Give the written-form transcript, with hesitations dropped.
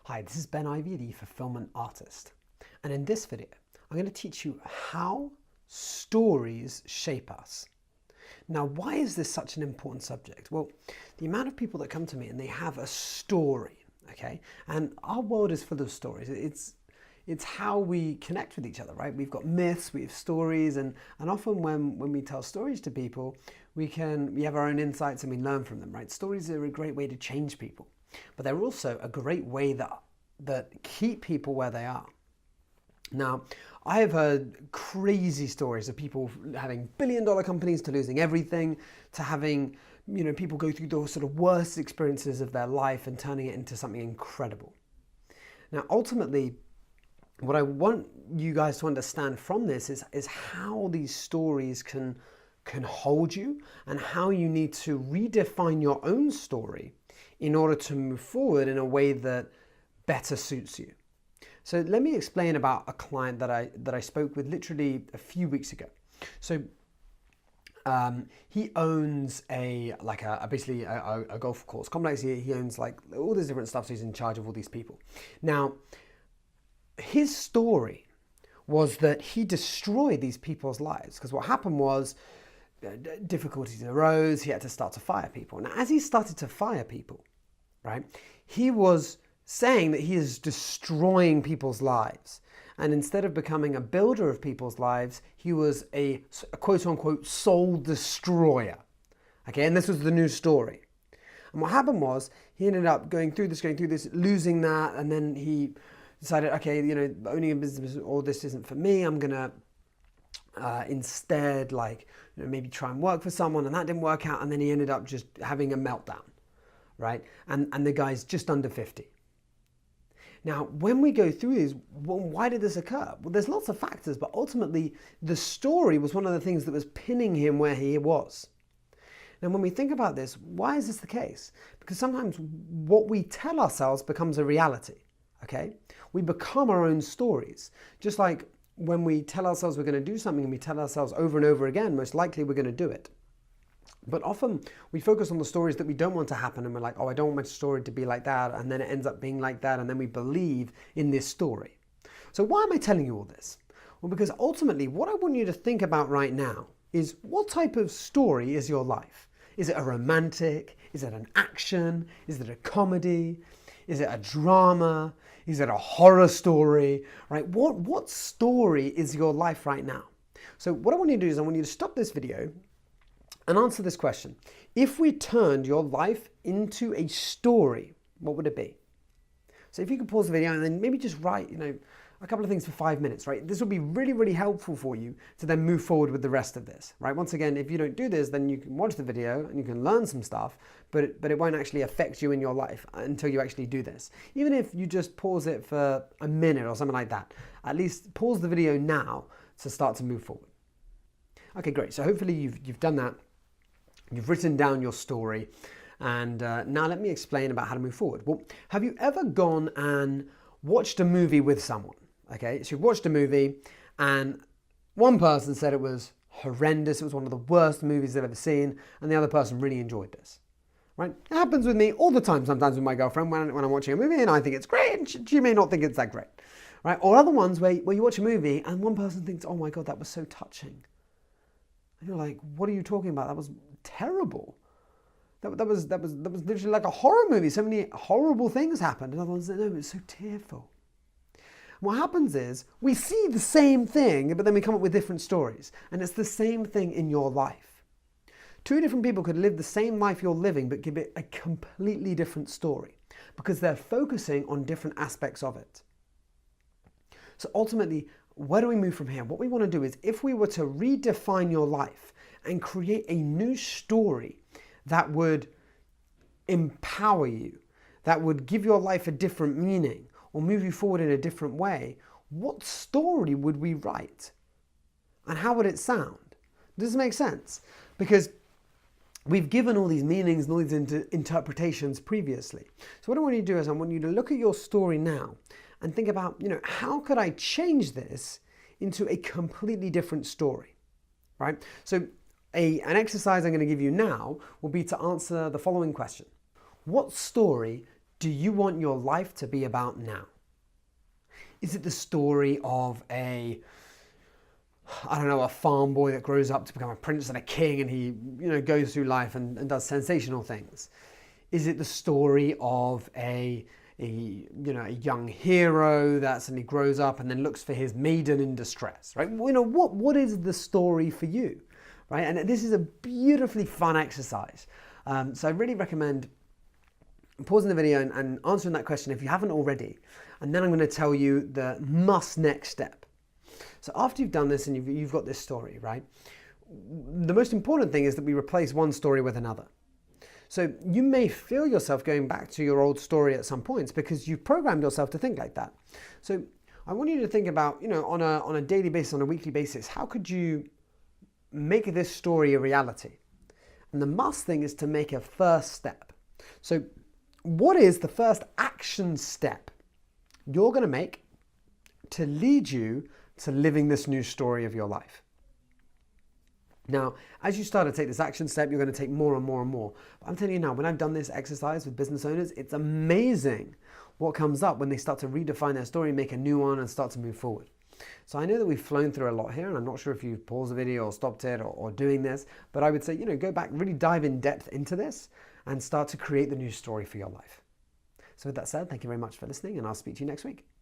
Hi, this is Ivey, the fulfillment artist. And in this video, I'm going to teach you how stories shape us. Now, why is this such an important subject? Well, the amount of people that come to me and they have a story, okay? And our world is full of stories. It's how we connect with each other, right? We've got myths, we have stories, and often when we tell stories to people, we have our own insights and we learn from them, right? Stories are a great way to change people, but they're also a great way that keep people where they are. Now, I have heard crazy stories of people having billion-dollar companies to losing everything, to having, people go through the sort of worst experiences of their life and turning it into something incredible. Now, ultimately, what I want you guys to understand from this is how these stories can hold you and how you need to redefine your own story in order to move forward in a way that better suits you. So let me explain about a client that I spoke with literally a few weeks ago. So he owns basically a golf course complex. He owns like all this different stuff, so he's in charge of all these people. Now, his story was that he destroyed these people's lives because what happened was difficulties arose. He had to start to fire people. Now, as he started to fire people, right, he was saying that he is destroying people's lives. And instead of becoming a builder of people's lives, he was a quote-unquote soul destroyer. Okay, and this was the new story. And what happened was he ended up going through this, losing that, and then he decided, okay, owning a business, all this isn't for me. I'm gonna instead maybe try and work for someone, and that didn't work out, and then he ended up just having a meltdown, right? And the guy's just under 50. Now, when we go through these, well, why did this occur? Well, there's lots of factors, but ultimately the story was one of the things that was pinning him where he was. Now, when we think about this, why is this the case? Because sometimes what we tell ourselves becomes a reality, okay? We become our own stories. Just like when we tell ourselves we're going to do something and we tell ourselves over and over again, most likely we're going to do it. But often we focus on the stories that we don't want to happen and we're like, oh, I don't want my story to be like that. And then it ends up being like that. And then we believe in this story. So why am I telling you all this? Well, because ultimately what I want you to think about right now is what type of story is your life? Is it a romantic? Is it an action? Is it a comedy? Is it a drama? Is it a horror story? Right? What story is your life right now? So what I want you to do is I want you to stop this video and answer this question. If we turned your life into a story, what would it be? So if you could pause the video and then maybe just write, a couple of things for 5 minutes, right? This will be really, really helpful for you to then move forward with the rest of this, right? Once again, if you don't do this, then you can watch the video and you can learn some stuff, but it won't actually affect you in your life until you actually do this. Even if you just pause it for a minute or something like that, at least pause the video now to start to move forward. Okay, great. So hopefully you've done that. You've written down your story, and now let me explain about how to move forward. Well, have you ever gone and watched a movie with someone? Okay, so you've watched a movie and one person said it was horrendous, it was one of the worst movies they've ever seen, and the other person really enjoyed this, right? It happens with me all the time, sometimes with my girlfriend when I'm watching a movie and I think it's great and she may not think it's that great, right? Or other ones where you watch a movie and one person thinks, oh my God, that was so touching. And you're like, what are you talking about? That was terrible. That was literally like a horror movie. So many horrible things happened. And other ones say, no, it's so tearful. And what happens is we see the same thing, but then we come up with different stories. And it's the same thing in your life. Two different people could live the same life you're living, but give it a completely different story because they're focusing on different aspects of it. So ultimately, where do we move from here? What we want to do is if we were to redefine your life and create a new story that would empower you, that would give your life a different meaning or move you forward in a different way, what story would we write? And how would it sound? Does this make sense? Because we've given all these meanings and all these interpretations previously. So what I want you to do is I want you to look at your story now and think about, how could I change this into a completely different story, right? So an exercise I'm going to give you now will be to answer the following question. What story do you want your life to be about now? Is it the story of a farm boy that grows up to become a prince and a king, and he, goes through life and does sensational things? Is it the story of a young hero that suddenly grows up and then looks for his maiden in distress, right? What is the story for you, right? And this is a beautifully fun exercise. So I really recommend pausing the video and answering that question if you haven't already. And then I'm going to tell you the next step. So after you've done this and you've got this story, right? The most important thing is that we replace one story with another. So you may feel yourself going back to your old story at some points because you've programmed yourself to think like that. So I want you to think about, on a daily basis, on a weekly basis, how could you make this story a reality? And the must thing is to make a first step. So what is the first action step you're going to make to lead you to living this new story of your life? Now, as you start to take this action step, you're going to take more and more and more. But I'm telling you now, when I've done this exercise with business owners, it's amazing what comes up when they start to redefine their story, make a new one, and start to move forward. So I know that we've flown through a lot here, and I'm not sure if you've paused the video or stopped it or doing this, but I would say, go back, really dive in depth into this and start to create the new story for your life. So with that said, thank you very much for listening, and I'll speak to you next week.